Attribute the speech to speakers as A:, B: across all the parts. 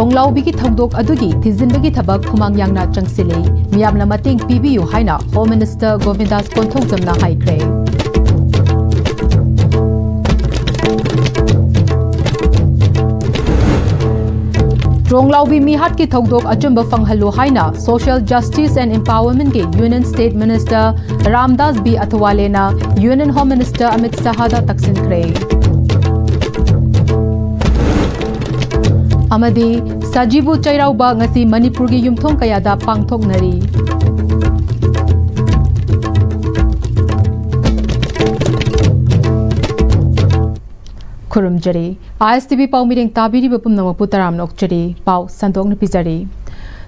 A: ꯆꯣꯡꯂꯥꯎꯕꯤꯒꯤ ꯊꯧꯗꯣꯛ ꯑꯗꯨꯒꯤ ꯊꯤꯖꯤꯟꯕꯒꯤ ꯊꯕꯛ ꯈꯨꯃꯥꯡ ꯌꯥꯡꯅ ꯆꯪꯁꯤꯜꯂꯤ ꯃꯤꯌꯥꯝꯅ ꯃꯇꯦꯡ ꯄꯤꯕꯤꯌꯨ ꯍꯥꯏꯅ ꯍꯣꯝ ꯃꯤꯅꯤꯁꯇꯔ ꯒꯣꯕꯤꯟꯗꯥꯁ ꯀꯣꯟꯊꯧꯖꯝꯅ ꯍꯥꯏꯈ꯭ꯔꯦ ꯆꯣꯡꯂꯥꯎꯕꯤ ꯃꯤꯍꯥꯠꯀꯤ ꯊꯧꯗꯣꯛ ꯑꯆꯨꯝꯕ ꯐꯪꯍꯜꯂꯨ ꯍꯥꯏꯅ ꯁꯣꯁꯤꯌꯦꯜ ꯖꯁꯇꯤꯁ ꯑꯦꯟड ꯏꯝꯄꯥꯋꯔꯃꯦꯟꯠꯀꯤ ꯌꯨꯅꯤꯌꯟ ꯁ꯭ꯇꯦꯠ ꯃꯤꯅꯤꯁꯇꯔ ꯔꯥꯝꯗꯥꯁ ꯕꯤ ꯑꯊꯋꯥꯂꯦꯅ ꯌꯨꯅꯤꯌꯟ ꯍꯣꯝ ꯃꯤꯅꯤꯁꯇꯔ ꯑꯃꯤꯠ-ꯁꯥꯍꯗ ꯇꯛꯁꯤꯟꯈ꯭ꯔꯦ amadi sajibu chairauba ngasi manipurgi yumthong kayada pangthoknari khurumjari ISTV pawmiring tabiri bapum namapu taram nokjari paw sandong pizari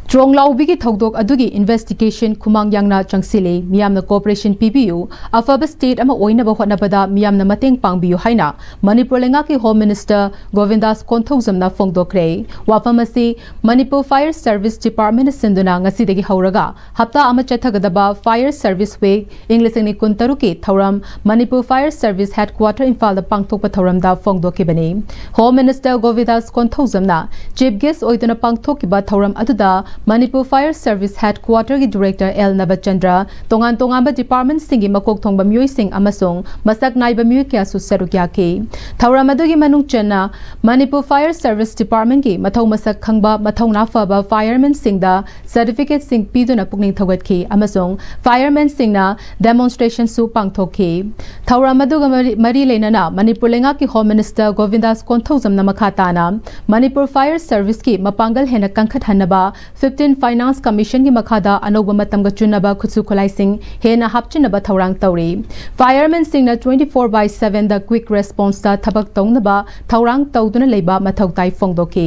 A: Chonglaubi Togdok Adugi investigation Kumang Yangna Changsile, Miam the Corporation PBU, a Faba State Ama Oina Bahanabada, Miam the Mating Pangbiu Haina, Manipur Lengaki Home Minister Govindas Kontozamna Fongdokre, Wafamasi, Manipur Fire Service Department Sinduna, Nasidegi Hauraga, Hapta Amachathagadaba Fire Service Way, English in Kuntaruki, Tauram, Manipur Fire Service Headquarter in Fal the Pangtopa Tauramda Fongdokibani, Home Minister Govindas Kontozamna, Chief Guest Oitana Pangtokiba Tauram Aduda. Manipur Fire Service Headquarter ki Director L. Navachandra, Tongan Tongamba Department Singi Makok Tongba Mui Sing Amasong, Masak Naiba Mui Kya Susarukya ki. Tauramadugi Manung Chena, Manipur Fire Service Department ki, Matong Masak Kangba, Matong Nafaba, Fireman Singda, Certificate Sing Piduna Pugning Tawat ki, Amasong, Fireman Singna, Demonstration Su Pangtok ki. Tauramaduga Mari Lenana, Manipur Lenga ki Home Minister Govindas Kontozam Namakatana, Manipur Fire Service ki, Mapangal Hena Kankat Hanaba, 15 Finance Commission ki makhada anoba matam ga chunaba khutsu kholai sing hena hapchinaba thaurang tauri Firemen singna 24/7 da quick response ta thabak taunaba thaurang tauduna leiba mathau tai fongdoki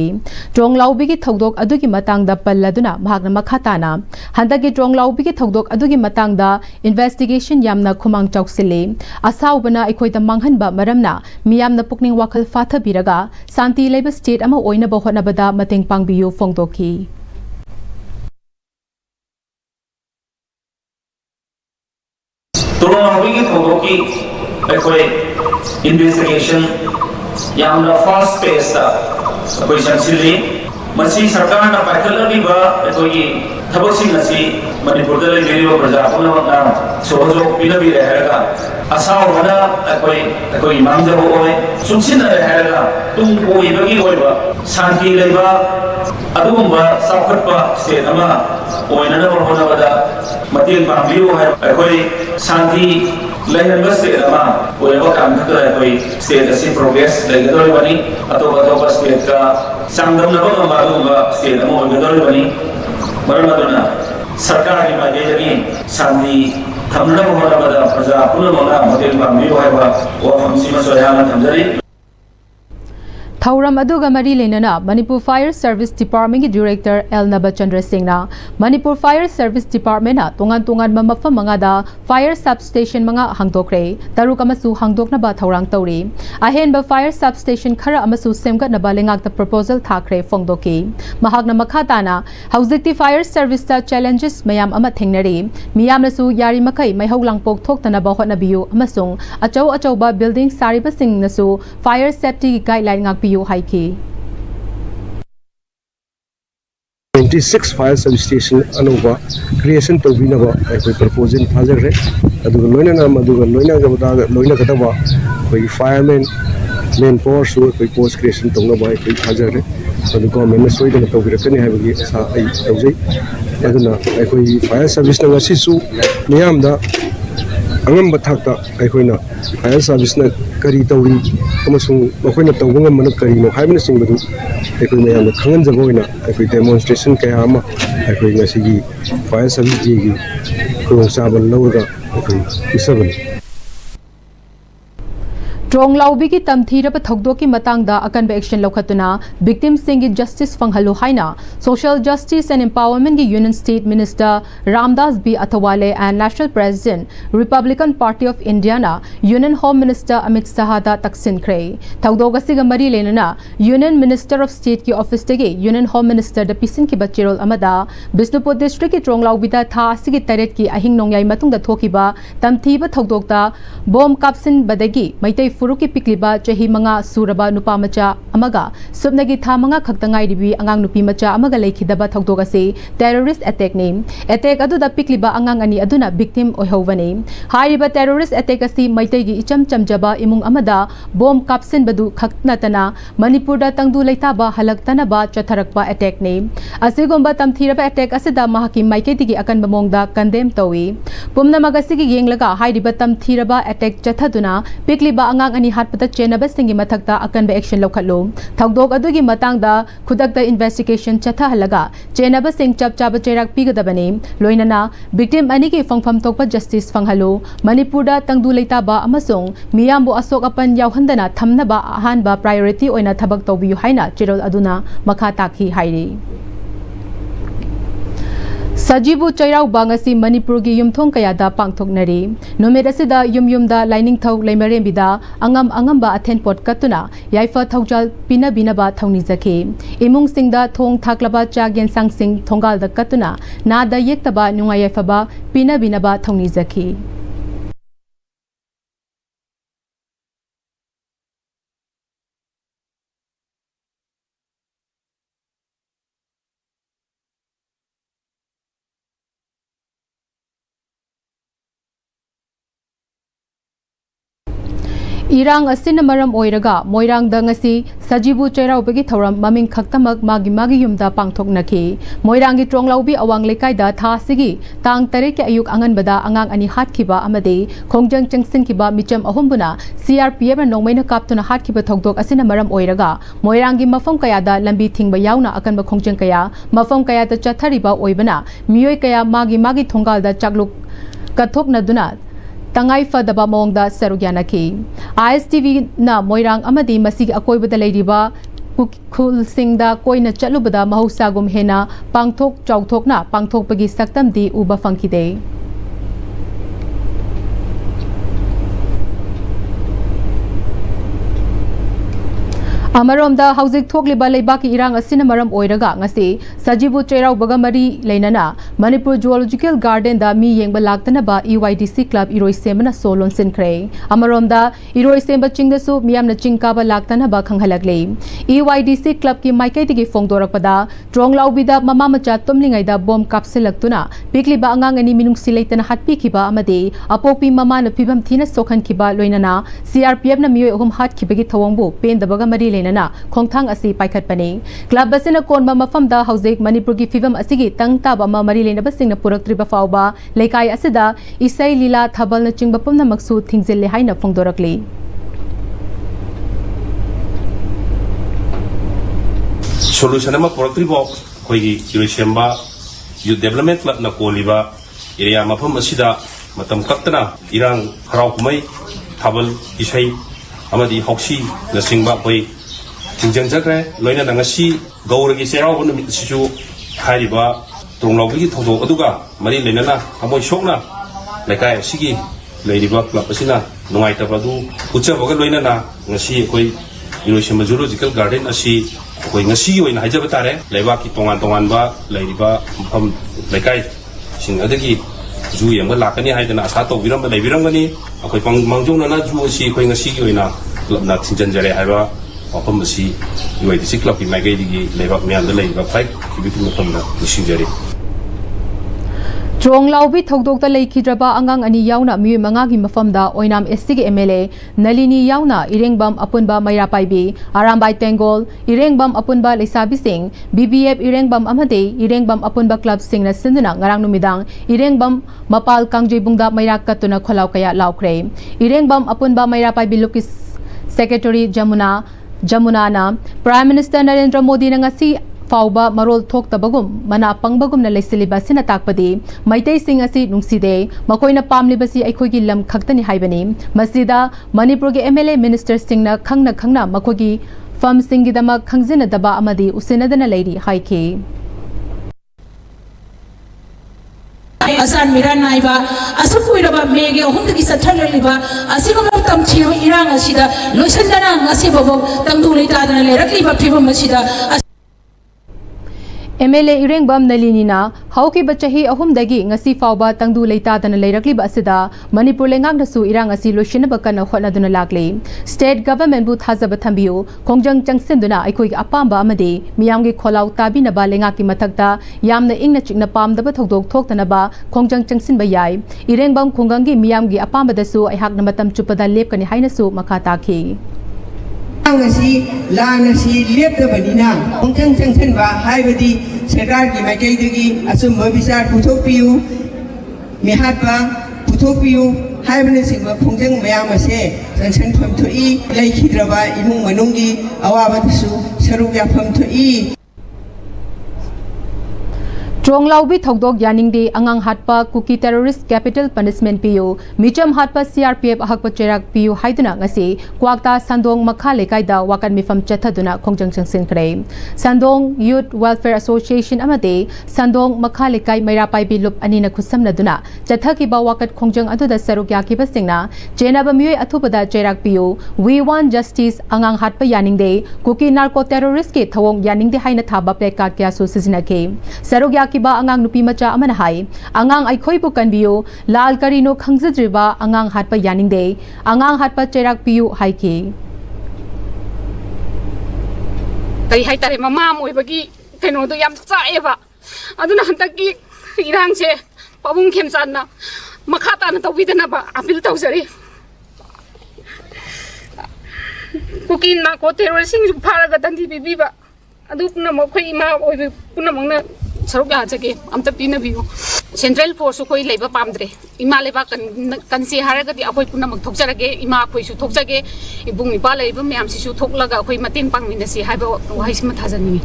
A: Chonglaubi ki thodok adugi matang da palladuna mahagna makhatana handagi Chonglaubi ki thodok adugi matang da investigation yamna khumang chauksile asaubana ikhoida manghanba maramna miyamna pukning wakhal fatha biraga santi leiba state ama oina ba honabada mateng pangbiyu fongdoki
B: Chonglaubi Thodoki investigation yamna fast pace changsili masi sarkar na paikhalariba thabasing asi Manipur da leriba praja puna sohojog pinabi reharaga asao bana mangjabu oi sumsina reharaga tung koibagi oiba shanti leiba adugumba saukhatpa state ama oinana honabada mateng pangbiu hai Santi lain state ama oiba kam thakra state asi progress legadori bani atoba state ka sangdam na ba maruba state ama oigadori bani maramaduna sarkar ki madejani Santi thamna hona bada praja puna mona mateng pangbiu hai ba wa famsima soyana thamjari
A: Thauram aduga mari lenana Manipur Fire Service Department ki Director L. Navachandra Singhna Manipur Fire Service Department na tungan mamafam mga da fire substation mga hangdokre taruk amasu hangdokna ba thaurang tauri ahen ba fire substation khara amasu semgat na ba lengak ta proposal thakre fongdoki mahagna makhatana hauzikti fire service ta challenges mayam ama thengnari miyam nasu yari makai maihau langpok thoktana ba hotna biu amasung achau ba building sariba sing nasu fire safety guideline ngak
C: 26 fire substation anuba creation to binaba koi proposal thajare aduga loina nam aduga loina gabada loina kadaba koi firemen main power su koi post creation to ngaba koi thajare adu government soi da to birakani habagi sa ai tawjai aduna koi fire service na ngasi su miyam da angam bathakta aikoina fire service na kari tawri amasung akoina tawgam man kari no haibna singbadu aikoi mayam khangan jagoina aikoi demonstration kaya ama aikoi ngasigi fire service ji gi ko sabal lawga aikoi isabal
A: Chonglaubi ki tamthiraba thogdoki matangda akanba action lokhatuna victims singi justice fanghalu haina social justice and empowerment ki union state minister Ramdas B Athawale and national president Republican Party of India na union home minister Amit-Sahada taksin kre thogdoga siga mari lenana union minister of state ki office tege union home minister da pisin ki bachirol amada Bisnupur district ki Chonglaubi da tha sigi taret ki ahing nongyai matungda thokiba tamthiba thogdokta bomb kapsin badagi maitai furuki pikliba chahi manga suraba nupa macha amaga subnagi tha manga khaktangai ribi angang nupi macha amaga lekhidaba thokdok ase terrorist attack ne attack adu da pikliba angang ani aduna victim oihowani hairiba terrorist attack asi maitai gi icham chamjaba imung amada bomb kapsin badu khaknatana manipur da tangdu leitaba halaktana ba chatharakpa attack ne asigomba tamthiraba attack asida mahaki maiketi gi akan bamongda condemn tawi pumna magasi gi yenglaga hairiba tamthiraba attack chathaduna pikliba angang ani hatpata chenaba singi mathakta akan ba action lokhatlo thokdok adugi matangda khudakta investigation chatha halaga chenaba sing chapchaba cherak pigadabani loinana victim ani gi fangfam tokpa justice fanghalo manipur da tangdu leitaba amasong miyambu asok apan yauhandana thamnaba ahanba priority oina thabak tawbiyu haina chirol aduna makha takhi hairi Sajibu Chairau Bangasi Manipur gi yumthong kayada pangthoknari nomit asida yumda lining thau leimarembida angamba athen pot katuna yaifa thaujal pina binaba thauni zakhe imung singda thong thaklaba chagyen sangsing thongal da katuna na da yektaba nunga yaifa ba pina binaba thauni zakhe Irang asina maram oiraga moirang da ngasi Sajibu Chairau bagi thoram maming khaktamak magi yumda pangthoknaki moirang gi tronglaubi awang lekai da tha sigi tang tare ke ayuk angan bada angang ani hatkhiba amade khongjang changsin khiba micham ahumbuna CRPF na nongmaina kaptuna hatkhiba thokdok asina maram oiraga moirang gi mafam kaya da lambi thingba yauna akan ba khongjang kaya mafam kaya da chathariba oibana miyoi kaya magi thongal da chakluk kathokna duna Tangai fadaba mongda sarugyanaki ISTV na moirang amadi masigi akoibada leiriba khul singda koina chalubada mahusagum hena pangthok chauthokna pangthokpagi saktamdi uba fangkide Amaromda hauzik thokliba leibaki irang asina maram oiraga ngasi Sajibu Chairau bagamari leinana Manipur Zoological Garden da mi yengba laktana ba EYDC Club Iroi Semana Solon Sinkre Amaromda Iroi Semba chingda su miyamna chingkaba laktana ba khanghalakle EYDC Club ki maikai tigi fongdorakpada tronglawbida mama macha tumlingai da bomb kapsilaktuna pikliba angang ani minung silaitana hatpi khiba amade apopi mama na phibam thina sokhan khiba loinana CRPF na miyoi ahum hat khibagi thawangbu pen da bagamari na khongthang asi paikhat pani club basina konba mafamda hauzik manipur gi fivam asigi tangta ba ma mari lena basing na purak triba fawba lekai asida isai lila thabal na chingba pumna maksu thingzil le haina phongdorakli
D: solution ama purak triba koi gi kirosemba youth development club na koliba area mafam asida matam kaktana irang harau kumai thabal isai amadi hoksi na singba koi Tingjang jakre loina nangasi gauragi serau bun sisu hariba tronglaubi thodo aduga mari lenana amoi sokna lekai sigi leiriba club asina nungai tabadu ucha boga loina na ngasi koi Iroi Zoological Garden asi koi ngasi oina hajaba tare leiba ki tongan ba leiriba pham lekai sing adagi zu yanga lakani haidana asa to biram leibirangani akoi mangjong na zu asi koi ngasi oina club na tinjanjare haiba Apam besi UIDC Club in Magai di lewat mian delay fight kibitu macam na disingari.
A: Tronglaubi thokdokta leikhidraba angang ani yauna mi mangagi mafamda oinam SC MLA Nalini yauna irengbam apunba mairapaibi arambai tengol irengbam apunba leisabi sing BBF irengbam amade irengbam apunba club sing na sinduna ngarang numidang irengbam mapal kangjibungda mairak katuna kholau kaya laukre irengbam apunba mairapaibi lukis Secretary Jamuna na Prime Minister Narendra Modi na ngasi fauba marol thok tabagum mana pangbagum na leisiliba sina takpadi maitai sing asi nungside makoina pamlibasi aikhogi lam khaktani haibani masida Manipur ge MLA Minister Singh na khangna makogi farm singi dama khangjina daba amadi usinadana leiri haike
E: Asan miran naiba asukuiraba mege ohundagi sathalaliba asigama tamchiro irang asida loisandana ngasi bobo tangdu leitadana lerakliba phibam asida
A: MLA Irengbam Nalinina hauki bachahi ahumdagi ngasi fawba tangdu leitadana leirakliba asida Manipur lengaknasu irang asi loishinaba kana hotnaduna lakli state government bu thajaba thambiu khongjang changsinduna aikoi apamba amade miyamgi kholau tabinaba lengaki mathakta yamna ingna chikna pamdaba thodok thoktanaba khongjang changsinba yai Irengbam khongangi miyamgi apambadasu aihakna matam chupada lepkani hainasu makha takhi
F: ngasi ngasi liep da banina khongjang changsin ba haibadi sarkar ki makai dagi asum bisar puthok piu mihat ba puthok piu haibane singba khongjang mayam ase changsin pham thoi lai khidraba imung manungi awaba su saruk ya pham thoi
A: Tronglaubi thokdok yaningdi angang hatpa cookie terrorist capital punishment piu micham hatpa CRPF ahakpa cherak piu haiduna ngasi kwakta sandong makha lekaida wakan mifam chathaduna khongjang changsin kre sandong youth welfare association amade sandong makha lekai maira pai bi lup anina khusamna duna chathaki ba wakat khongjang aduda saruk yaki basingna chenaba mioi athupada cherak piu we want justice angang hatpa yaningde cookie narco terrorist ke thawong yaningde haina thaba plaka kya so sizinake saruk yaki ba angang nupi macha amana hai angang aikhoi bu kanbiu lal karino khangjadriba angang hatpa yaningde angang hatpa cherak piu haiki
G: kai hai tare mama moi bagi keno do yam chaeba aduna hantaki irang se pabung khem channa makhata na tawidana ba apil tawjari kukin na ko terrorist sing pharaga dandi bibiba adupna mokhoi ma oi puna mangna saruk ya jage amta pina biu central force khoi leiba pamdre ima leba kan se haraga di akoi puna mak thokjarage ima khoi su thokjage ibung ipa leiba myam si su thoklaga khoi matin pangmina si haiba wahisma thajani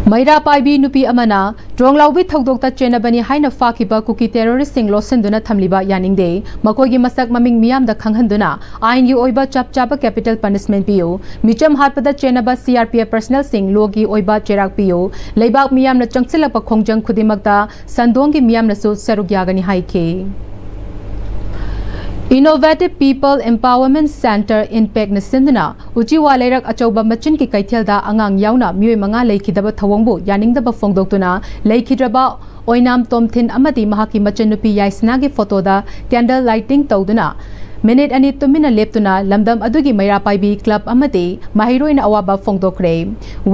A: Maira Paibi Nupi Amana, Dronglaubi Thokdokta Chenabani Haina Fakiba Cookie Terrorist Sing Losenduna Thamliba Yaningde, Makogi Masak Maming Miam the Kanghanduna, Ain Yu Oiba Chap Chapa Capital Punishment Pio, Micham Harpada Chenaba CRPF Personnel Sing Logi Oiba Cherak Pio, Leibak Miam na Changsilapa Khongjang Kudimakta, Sandongi Miam na So Sarugyagani Haike. Innovative People Empowerment Center Impact na sinduna uchiwa leirak achauba machin ki kaithelda angang yauna mioi manga leikidaba thawongbu yaningdaba fongdoktuna leikidraba oinam tomthin amadi mahaki machanupi yaisna gi photo da candle lighting tawduna minute ani tumina leptuna lamdam adugi maira paibi club amade mahiroina awaba fongdokre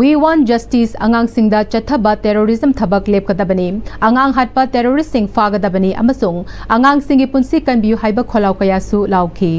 A: we want justice angang singda chathaba terrorism thabak lepkadabani angang hatpa terrorist sing fagadabani amasung angang singi punsi kanbiu haiba kholau kayasu lauki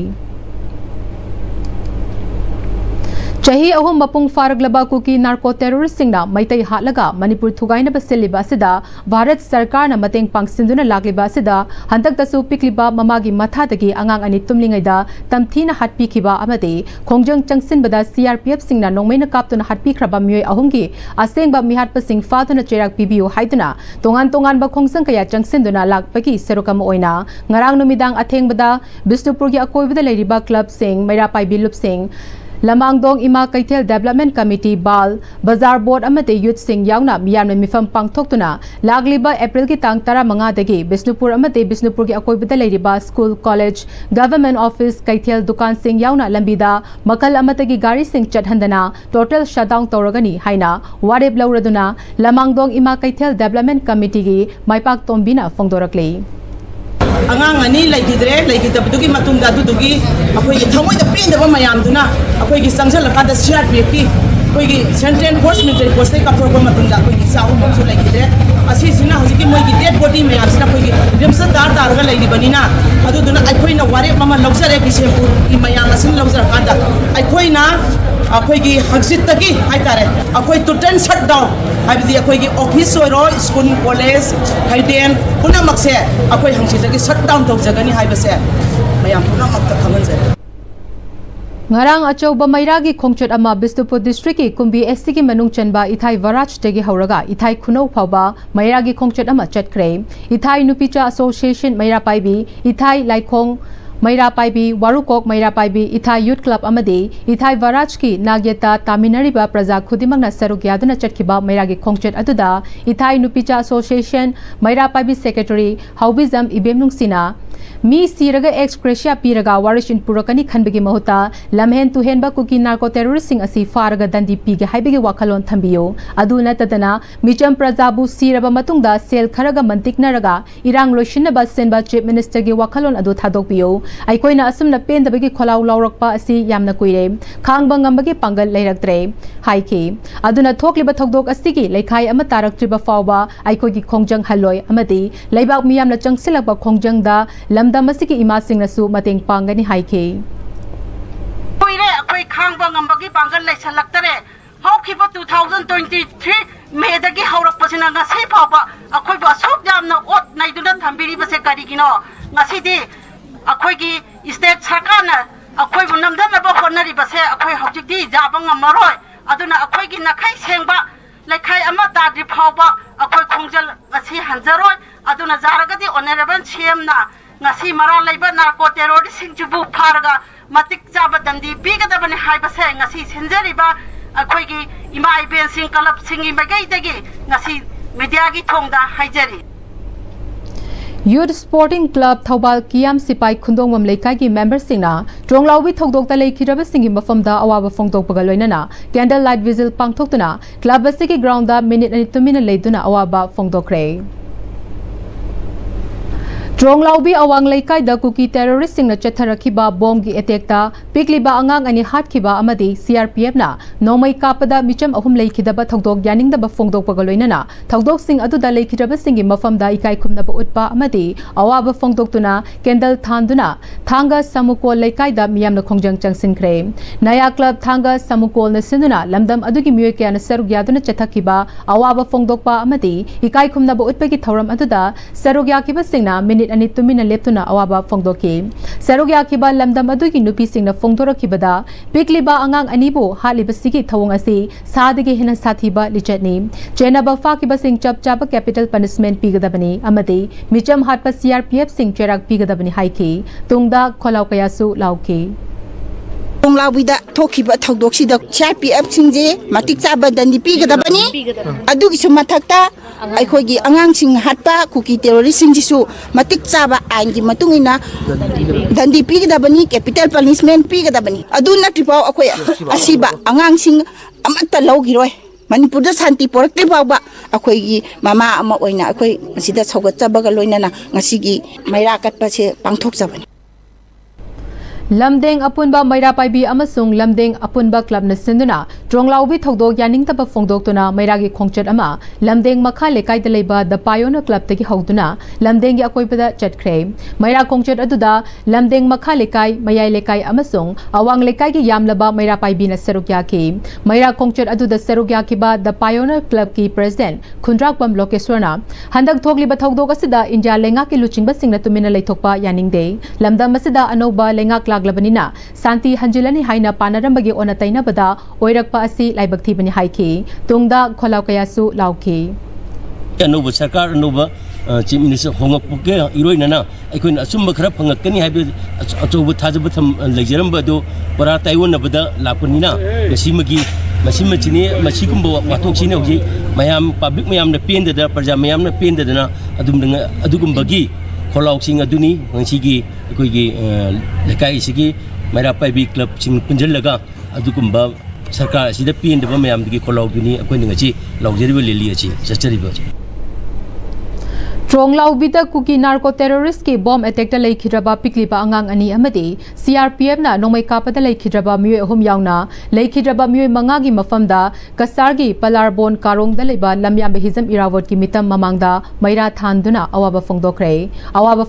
A: Chahi ahum mapung faraglaba cookie narco terrorist singna maitai hatlaga Manipur thugaina basiliba asida Bharat Sarkar na mateng pangsinduna lagliba asida hantak tasu pikliba mamagi mathadagi angang ani tumlingaida tamthina hatpi khiba amade khongjang changsin bada CRPF singna nongmaina kaptuna hatpi khraba mioi ahumgi asengba mihatpa sing faduna cherak pibiu haiduna tongan ba khongsang kaya changsinduna lakpagi serukam oina ngarang numidang athengbada Bisnupur gi akoibada leiriba club sing maira pai bilup sing Lamangdong Ima Kaithel Development Committee Bal Bazar Board amate Youth Sing yauna miyamna mifam pangthoktuna lagliba April ki tang 15 dagi Bisnupur amate Bisnupur gi akoibada leiriba school college government office Kaithel dukan sing yauna lambida makal amatagi gari sing chathandana total shutdown tawragani haina wareb lauraduna Lamangdong Ima Kaithel Development Committee gi maipak tombina fongdorakle
H: angang ani laigidre laigidabdugi matungda dudugi akoi gi thamoi da pindaba mayamduna akoi gi sangsal lakada CRPF ki akoi gi central force military post ka program matungda akoi gi sahu bomsu laigidre asi sina hojiki moi gi dead body mayam sina akoi gi rimsa dar ga laigi banina aduduna akoi na ware mama logsare ki sempur i mayam asin logsar kada akoi na akoi gi hajit taki haitare akoi to turn shut down habidi akoi gi office oro school college haiden puna makse akoi hangsit taki shut down tok jagani haibase mayam puna makta khamanjai
A: Ngarang achauba mairagi khongchat ama Bisnupur district ki kumbi SC ki manung chanba ithai waraj tegi hauraga ithai khunou phawba mairagi khongchat ama chatkre ithai nupicha association maira paibi ithai laikhong Maira Paibi Warukok Maira Paibi Ithai Youth Club amade Ithai Waraj ki Nagyata Taminariba Praja Khudimangna Saruk Yaduna Chatkiba Maira gi khongchat aduda Ithai Nupicha Association Maira Paibi Secretary Haubizam Ibemnung Sina me सिरगा एक्सक्रेशिया पीरगा वारिशिन पुरकनी खनबगी महुता लमहेन तुहेनबा cookie narco टेररिस्टिंग असि फारगा दंदी पीगे हाइबगी वाखलोन थंबियो अदु नतदना Mitcham प्रजाबु सिरबा मतुंगदा cell Kharga मंतिकनरगा इरांग लोइसिनबा सेनबा chief minister गी वाखलोन अदु थादोकपियो आइकोइना असुमना पेंदबगी खोलाउ लौरकपा असि यामना कुइरे खांगबा ngambagi pangal leiraktre haiki aduna thokliba thokdok asigi leikhai ama taraktriba fawba aikogi khongjang haloi amadi leibak miyamna changsilakba khongjangda lamdam asigi ima singnasu mateng pangani haiki
H: koire akoi khangba ngambagi pangal leisalaktere hokhiba 2023 medagi haurakpasina ngasi phawba akoi ba sok jamna ot naiduna thambiri base karigino ngasidi akoi gi state sarkana akoi bu namdana ba honari base akoi hojikdi jaba ngamaroi aduna akoi gi nakhai sengba lekhai ama tadri phawba akoi khongjal ngasi hanjaroi aduna jaragadi honorable cm na ngasi mara leiba narco terrorist singjubu pharga matik jaba dandi bigadabani haibase ngasi sinjariba akoi gi ima iben sing kalap singi magai dagi ngasi media gi thongda haijari
A: Youth Sporting Club Thobal Kiam Sipai Khundongmam Leikai gi members singna Tronglaubi Thogdokta Leikiraba singi mafamda awaba fongtokpaga loinana candle light vigil pangthoktuna club asigi ground da minute ani 2 minute leiduna awaba fongdokre Tronglaubi awang leikai da kuki terrorist singna chatharakhiba bomb gi attack ta pikliba angang ani hatkiba amadi CRPF na nomai kapada micham ahum leikhidaba thogdok yaning da ba fongdok pagaloinana thogdok sing adu da leikhidaba singi mafamda ikai khumna ba utpa amadi awaba fongdok tuna candle thanduna thanga samukol leikai da miyam na khongjang changsinkhre naya club thanga samukol na sinuna lamdam adugi miyoi kya na sarug yaduna chathakiba awaba fongdok pa amadi ikai khumna ba utpa gi thoram adu da sarug yakiba singna minute ani tumina leptuna awaba fongdoki sarugya kiba lamdam adugi nupi singna fongdorakibada pikliba angang anibu haliba sigi thawong asi sadigi hina sathiba lichatni chenaba fakiba sing chap chapa capital punishment pigadabani amadi micham hatpa CRPF sing cherak pigadabani haiki tungda kholaw kayasu lauki
I: Tronglaubi thokhiba thogdoksida CRPF singje matik chaba dandi pigadabani adugi sumathakta aikhogi angang sing hatpa kuki terrorist singjisu matik chaba aingi matungina dandi pigadabani capital punishment pigadabani aduna tripau akoi asiba angang sing amata logiroi Manipur da santi porakte bawba akoi gi mama ama oina akoi masida sogat chabaga loinana ngasigi maira katpa se pangthok jabani
A: Lamdeng apunba maira paibi amasung lamdeng apunba club na sinduna Tronglaubi thogdok yaning taba fongdok tuna maira gi khongchat ama lamdeng makha lekai da leiba the pioneer club tagi hogduna lamdeng gi akoipada chatkhre maira khongchat aduda lamdeng makha lekai mayai lekai amasung awang lekai gi yamlaba maira paibi na sarugya ki maira khongchat aduda sarugya ki ba the pioneer club ki president Khundrakwam Lokeswarna handak thogliba thogdok asida India lenga ki luchingba singna tumina leithokpa yaning de lamdam asida anoba lenga labanina santi hanjilani haina panarambagi ona taina bada oirakpa asi laibak thibani haiki tungda kholau kayasu lauki
J: anuba sarkar anuba chief minister hongakpuke iroinana aikoina asumba khara phangakani haibe achobu thajaba tham leijaramba do para taiwan bada lapunina masimachini masigumba wathoksine hoji mayam public mayam na penda da praja mayam na penda dana adugumbagi kholau sing aduni ngsi gi lekai sigi maira paibi club sing punjalaga adugumba sarkar asida pindaba mayam gi kholau duni akoi ngasi laujeriba leli achi chachariba
A: Tronglaubi da kuki narco terrorist ki bomb attack da leikhiraba pikliba angang ani amadi CRPF na nomai kapada leikhiraba miyoi ahum yauna leikhiraba miyoi manga gi mafamda kasar gi palarbon karong da leiba lamyam hizam irawat ki mitam mamangda maira thanduna awaba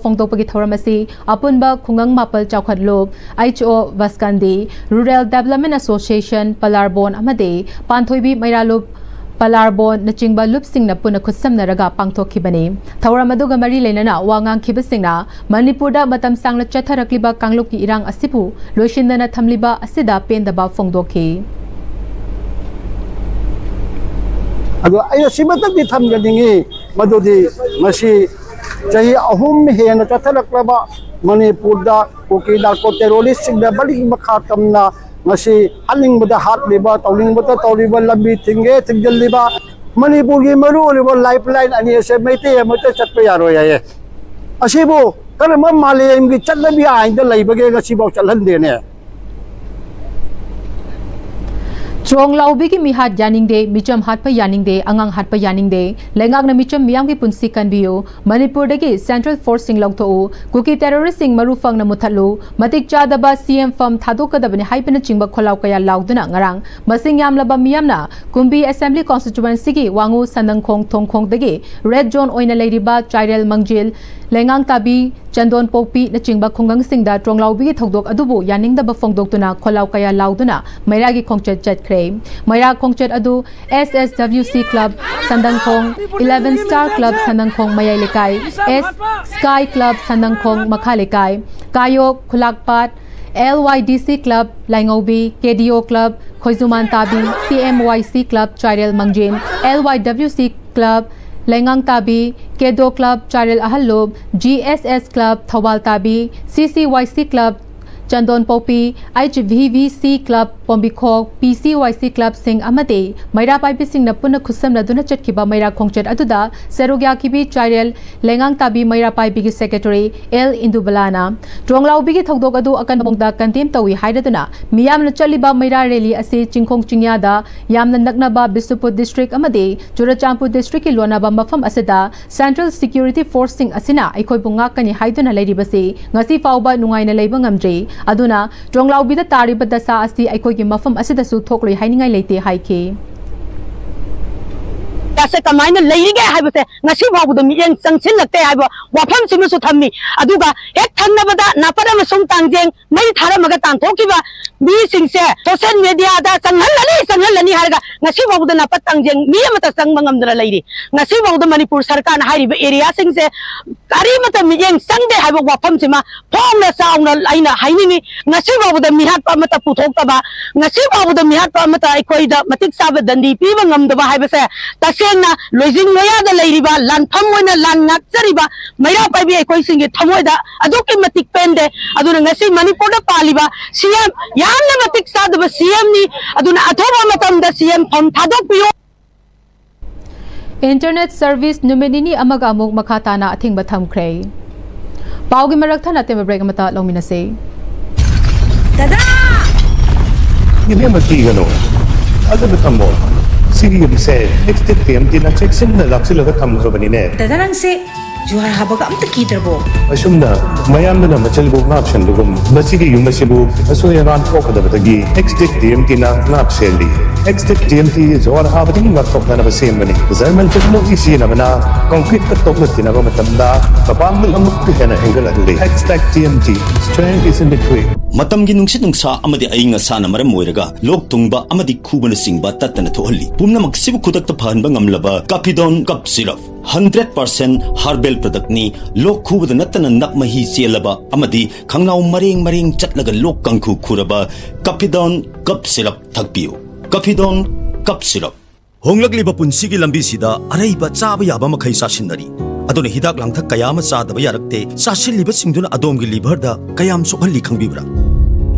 A: fongdokpagi thoramasi apunba khungang mapal chawkhatlop HO Vaskandi Rural Development Association palarbon amadi panthoibi mairalop Palarbon na chingba lupsing na puna khusam na raga pangthokibani thawramaduga mari leinana wangang khibasingna Manipur da matam sangla chatharakliba kanglup ki irang asipu loishindana thamliba asida pendaba fongdokhi
K: ado ayo simatak di thamganingi madudi masi jahi ahum hena chatharaklaba Manipur da kuki narco terrorist singda balik makhatamna ngasi haling bada hat liba tauling bada tauliba lambi tingge tingjal liba Manipur gi maru liba lifeline ani se maite amata chatpa yaro ya asibu ꯀꯔꯝꯕ ꯃꯥꯂꯦꯝꯒꯤ ꯆꯠꯅꯕꯤ ꯑꯥꯏꯟꯗ ꯂꯩꯕꯒꯦ ꯉꯁꯤꯐꯥꯎ ꯆꯠꯍꯟꯗꯦꯅꯦ
A: Trong laubi ki mihat yaningde, micham hatpa yaningde, angang hatpa yaningde, lengak na micham miyam ki punsi kan biyo, Manipur degi Central Forcing logto, kuki terroristing marufang na muthalu, matik chadaba CM firm thadoka dabani haipana chingba kholau kaya lauduna ngarang, masing yam laba miyam na, kumbi Assembly Constituency ki wangu sandangkhong thongkhong degi, Red Zone oina leiriba Chairel Mangjil, lengang tabi, Chandon Popi na chingba khongang singda trong laubi ki thogdok adubu yaning daba fongdoktuna kholau kaya lauduna, mairagi khongchet chat Mayra Kongchet Adu, SSWC Club, Sandangkhong, 11 Star Club, Sandangkhong, Mayay Lekay, S Sky Club, Sandangkhong, Makha Lekay, Kayo, Kulakpat, LYDC Club, Laingobi, KDO Club, Khoizuman Tabi, CMYC Club, Chairel Mangjin, LYWC Club, Lengang Tabi, Kedo Club, Chairel Ahalob, GSS Club, Thawal Tabi, CCYC Club, Chandon Popi, HVVC Club, Pombikok, PCYC Club Sing Amate, Mayra Pipe Sing Napuna Kusam Laduna Chetkiba Mayra Kongchet Aduda, Serugya Kibi Chairel, Lengang Tabi Mayra Pipe Secretary, L Indubalana, Dronglau Bigi Togdogadu Akan Bongda Kantim Tawi Haidaduna, Miyam Chaliba Mayra Rally Ase Chingkong Chingyada, Yam Naknaba Bisupur District Amade, Jurachampu District Ilwanaba Mafam Aseda, Central Security Forcing Asina, Ikoi Bungakani Haiduna Lady Basi, Ngasi Fauba Nungaina Labangamdre, Aduna, Dronglau Bida Tari Badasa Asi Aikoi Mafam Asida Su Tokli Hainingai Late Haike.
L: Kasi kamain na layige haibo se ngasi babu do miyang sangsin lakte haibo wafam simu su thammi aduga ek thangna bada napada masung tangjeng mai thara maga tang thokiba mi singse social media da sanghallani harga ngasi babu do napat tangjeng mi amata sang mangamdra lairi ngasi babu do Manipur sarkar na hariba area singse kari mata miyang sangde haibo wafam sima thongna saungna laina hainini ngasi babu do mihat pa mata puthok taba ngasi babu do mihat pa mata ikoi da matik sab dandi pi mangamdaba haiba se na lojing noya da leiriba lan thamoina lan nakchariba maira paibi ekoi singe thamoida aduki matik pende aduna ngasi Manipur da paliba CM yamna matik sadaba CM ni aduna athoba matam da CM thom thadok piyo
A: Internet service numenini amaga amuk makhatana athing batham khrei paugi marak thana te break mata lomina se
L: dada
M: Give him a key, Other become Siri say, next TMT na check sim na laksila ka tamkrabani ne.
L: Dadarang se juhar habaga amta kitarbo.
M: Asumna, mayam na machalbo option lugum. Basigi yung masibu, aso yan ang poka da batagi. Next TMT na napseli. Next TMT is all habating matok na nabasim bani. Zaman check mo isi na mana concrete ka tok na tinago matamda. Kapamil ang mukha na angle ali. Next TMT, strength is in the quick.
N: Matamgi nungsit nungsa amadi ainga sana maram moiraga lok tungba amadi kubana singba tatana thohali pumna magsibu khudak ta phanba ngamlaba Capidon cup syrup 100% herbal product ni lok khubada natana nakmahi selaba amadi khangnaw maring chatlaga lok kangkhu khuraba Capidon cup syrup thakpiu Capidon cup syrup
O: honglakliba punsigi lambisida araiba chaba yaba makhai sasinari adone hidak langthak kayama sadaba yarakte sasilliba singduna adomgi liver da kayam sokhalli khangbibra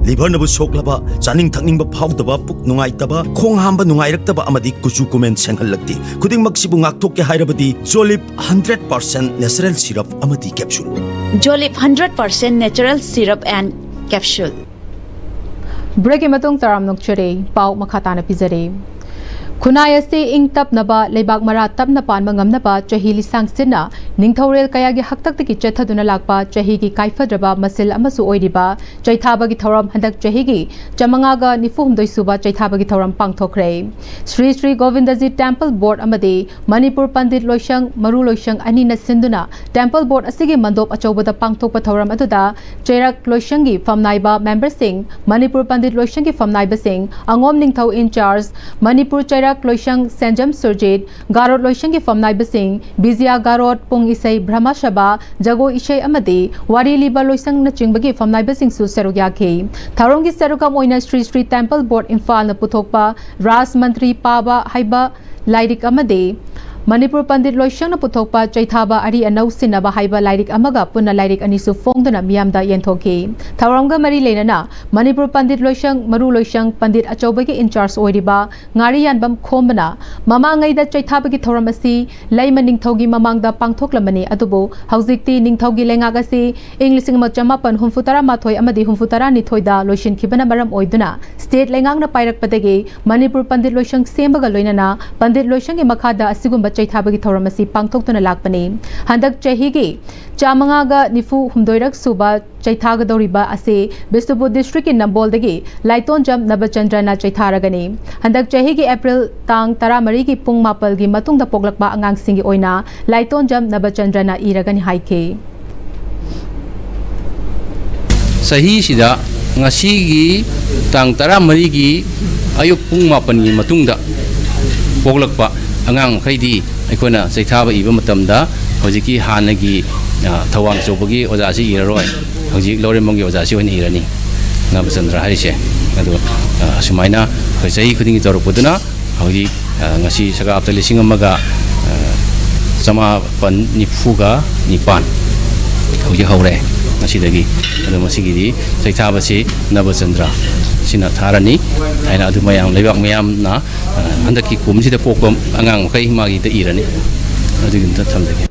O: liver nabu soklaba chaning thakning ba phawdaba puk nungai taba khong hamba nungai raktaba amadi kuchu comment senghallakti khuding maksibu ngakthok ke hairabadi Jolip 100% natural syrup amadi capsule
P: Jolip 100% natural syrup and capsule
A: break matung taram nokchere pau makhatana pizare Kunaya se ing tap naba lebak mara tap na pan mangam naba chahi lisang sina ningthorel kaya gi haktak ki chethaduna lakpa chahi gi kaifadraba masil amasu oiriba chaithaba gi thoram handak chahi gi chamanga ga nifum doisuba chaithaba gi thoram pangthokre Sri Sri Govindaji Temple Board amade Manipur Pandit Loishang Maru Loishang ani na sinduna Temple Board asigi mandop achobada pangthokpa thoram aduda Chairak Loishang gi famnaiba member sing Manipur Pandit Loishang gi famnaiba sing angom ningthau in charge Manipur Loishang Sanjam Surjit, Garot Loishang ki famnai basing, Bizia Garot Pung Isai Brahma Shaba, Jago Isai Amade, Wari Liba Loishang na Chingbagi famnai basing su Serugya ke. Tharongi Serugam Oina Sri Temple Board Infal na Putokpa, Ras Mantri Paba Haiba Lairik Amade, Manipur Pandit Loishangna puthokpa chaithaba ari anau sinaba haiba lairik amaga punna lairik anisu fongduna miyamda yenthoki tharamga mari leinana Manipur Pandit Loishang Maru Loishang Pandit achobagi in charge oiriba ngari yanbam khombana mamangaida chaithabagi thoramasi laima ningthogi mamangda pangthoklamani adubu haujikti ningthogi lengagasi English chamapan humfutara mathoi amadi humfutara nithoida loishin khibana maram oiduna state lengangna pairakpadagi Manipur Pandit Loishang sembaga loinana Pandit Loishang makada asigumba chaithabagi thoramasi pangthoktuna lakpani handak chahigi chamangaga nifu humdoirak suba chaithaga doriba ase Bisnupur district in Namboldagi Laiton Jam Nabachandrana chaitharagani handak chahigi April tang taramari gi pung mapal gi matungda poglakba angang singi oina Laiton Jam Nabachandrana iragani haike
Q: Sahi sida ngasigi tang taramari gi ayuk pung mapan gi matungda poglakba angang khaidi aikona chaithaba iba matamda hojiki hanagi thawang chobagi ojasi iraroi hojik loremong gi ojasi hoin irani Nabachandra harise adu sumaina khoi khudingi torpoduna hojik ngasi saga apta lising amaga sama pan nifuga nipan hojik haure ngasi dagi adu masigi di chaithaba si Nabachandra sina tharani aina adu mayam lebak mayam na handaki kumsi da pokom angang kai magi da irani adu ginta thamdagi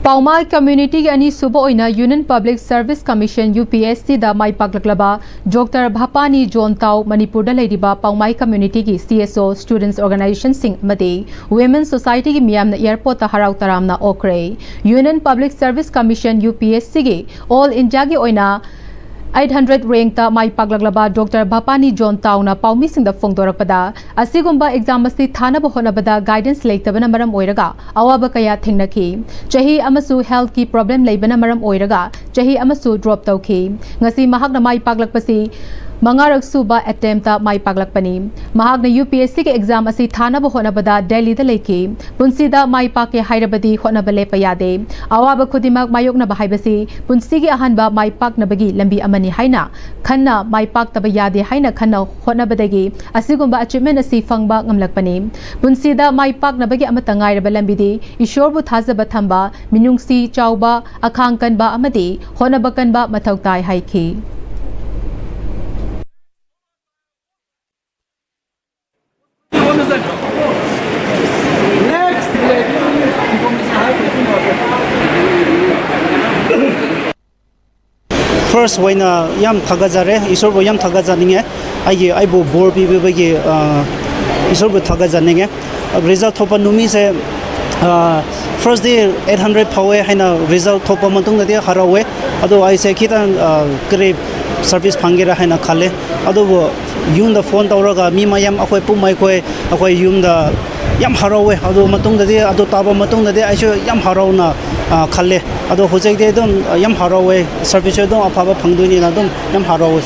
A: Paumai community ani suba oina Union Public Service Commission UPSC da mai paklaklaba Dr. Bhapani John Tau Manipur da leiriba Paumai community gi CSO students organization sing made Women Society gi miyam na airport ta harau taramna okre Union Public Service Commission UPSC gi all India gi oina 800 rank ta mai paglaglaba Dr. Bhapani John Tau na paumi sing da phongdorakpada asigumba exam asi thana bahona bada guidance leitabana maram oiraga awaba kaya thengnaki chahi amasu health ki problem leibana maram oiraga chahi amasu drop tauki ngasi mahak na mai paglakpasi mangarak suba attempt ta mai paglakpani mahak na UPSC ke exam asi thana bahona bada Delhi da leiki punsida mai pake hairabadi hona bale payade awaba khudimak mayok na bahaibasi punsi gi ahanba mai pak na bagi lambi amani haina khanna mai pak taba yade haina khanna hona badagi asigumba achievement asi fangba ngamlakpani punsida mai pak na bagi amata ngairaba lambi di ishorbu thazaba thamba minungsi chauba akhangkan ba amadi hona bakan ba mathautai haiki
R: First when yam thagajare isor bo yam thagajaninge ai aibo bor bi bagi isor bo thagajaninge result thopa numi se first day 800 pawe haina result thopa matung na dia harawe ado ai se khitan grip service phangira haina khale ado yum da phone tawraga mi mayam akoi pumai koi akoi yum da yam harawe ado matung da dia ado taba matung da dia ai yam harauna khalle ado hojek de dom yam harawe service dom afaba phangduni na dom yam harawe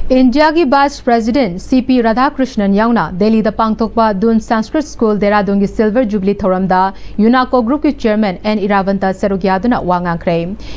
A: India ki Vice President CP Radhakrishnan yauna Delhi da pangthokpa Dun Sanskrit School Dehradun gi Silver Jubilee thoramda UNACO Group ki Chairman N Iravanta Sarugyaduna wangangkre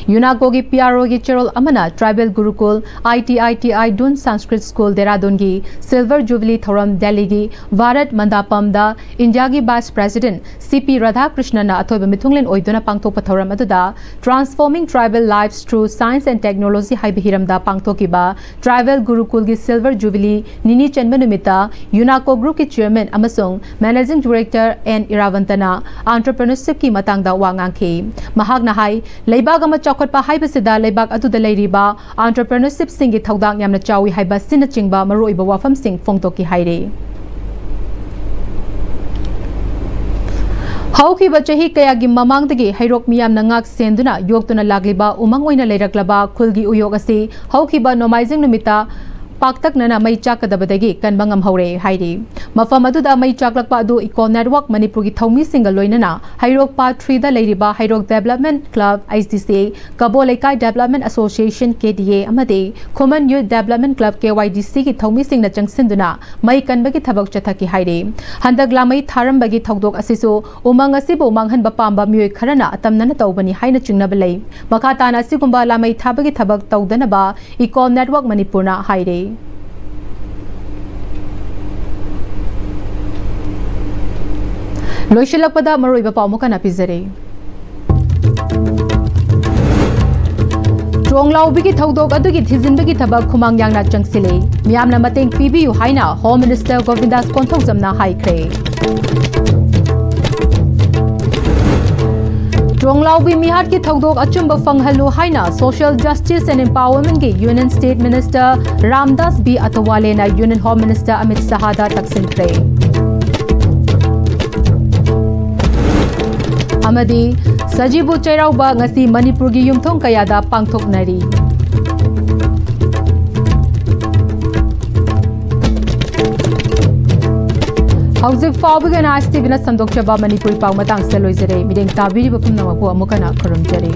A: UNACO gi PRO gi Cherol Amana Tribal Gurukul ITI Dun Sanskrit School Dehradun gi Silver Jubilee thoram Delhi gi Bharat Mandapam da India ki Vice President CP Radhakrishnan na athoiba mithunglen oiduna pangthokpa thoram aduda Transforming Tribal Lives Through Science and Technology haibihiramda pangthokiba Tribal Gurukul ki Silver Jubilee Nini Chenmanumita UNACO Group ki Chairman amasung Managing Director N Iravantana Entrepreneurship ki matangda wangangki mahagna hai leibag ama chokotpa haibasida leibag atuda leiriba entrepreneurship singi thaudang yamna chawi haiba sina chingba maroiba wafam sing phongtoki haire Hauki bachahi kaya gi mamangdagi hairok miyam na ngak senduna yoktuna lagliba umang oina leiraklaba khulgi uyog asi hauki ba nomaizing numita paktak nana mai chakadabadagi kanbangam haure hairi mafam aduda mai chaklakpa adu eco network Manipur gi thomi single loinana hairok pa 3 da leiriba hairok development club ICC Kabolekai development association KDA amade common youth development club KYDC gi thomi singna changsinduna mai kanbagi thabak chathaki hairi handak lamai tharambagi thogdok asisu umang asibu manghan ba pamba myoi kharana atamnana tawbani haina chingnaba lei makhatana asigumba lamai thabagi thabak tawdana ba eco network Manipurna hairi लोइशिलकपदा मरोइबा पाउमुकना पिजरे ꯆꯣꯡꯂꯥꯎꯕꯤꯒꯤ ꯊꯧꯗꯣꯛ ꯑꯗꯨꯒꯤ ꯊꯤꯖꯤꯟꯕꯒꯤ ꯊꯕꯛ ꯈꯨꯃꯥꯡ ꯌꯥꯡꯅ ꯆꯪꯁꯤꯜꯂꯦ ꯃꯤꯌꯥꯝꯅ ꯃꯇꯦꯡ ꯄꯤꯕꯤꯌꯨ ꯍꯥꯏꯅ ꯍꯣꯝ ꯃꯤꯅꯤꯁꯇꯔ ꯒꯣꯕꯤꯟꯗꯥꯁ ꯀꯣꯟꯊꯧꯖꯝꯅ ꯍꯥꯏꯈ꯭ꯔꯦ ꯆꯣꯡꯂꯥꯎꯕꯤ ꯃꯤꯍꯥꯠꯀꯤ ꯊꯧꯗꯣꯛ ꯑꯆꯨꯝꯕ ꯐꯪꯍꯜꯂꯨ ꯍꯥꯏꯅ ꯁꯣꯁꯤꯌꯦꯜ ꯖꯁꯇꯤꯁ ꯑꯦꯟड ꯏꯝꯄꯥꯋꯔꯃꯦꯟꯠꯀꯤ ꯌꯨꯅꯤꯌꯟ ꯁ꯭ꯇꯦꯠ ꯃꯤꯅꯤꯁꯇꯔ ꯔꯥꯝꯗꯥꯁ ꯕꯤ ꯑꯇꯋꯥꯂꯦꯅ ꯌꯨꯅꯤꯌꯟ ꯍꯣꯝ ꯃꯤꯅꯤꯁꯇꯔ ꯑꯃꯤꯠ ꯁꯍꯥꯗ ꯇꯛꯁꯤꯟꯈ꯭ꯔꯦ amadi sajibu chairauba ngasi manipur gi yumthong kayada pangthoknari hauzik fawbiga na Istv na sandokchaba manipuri pau matang se loizare mideng tabiri bapum namapu amukana kharamjare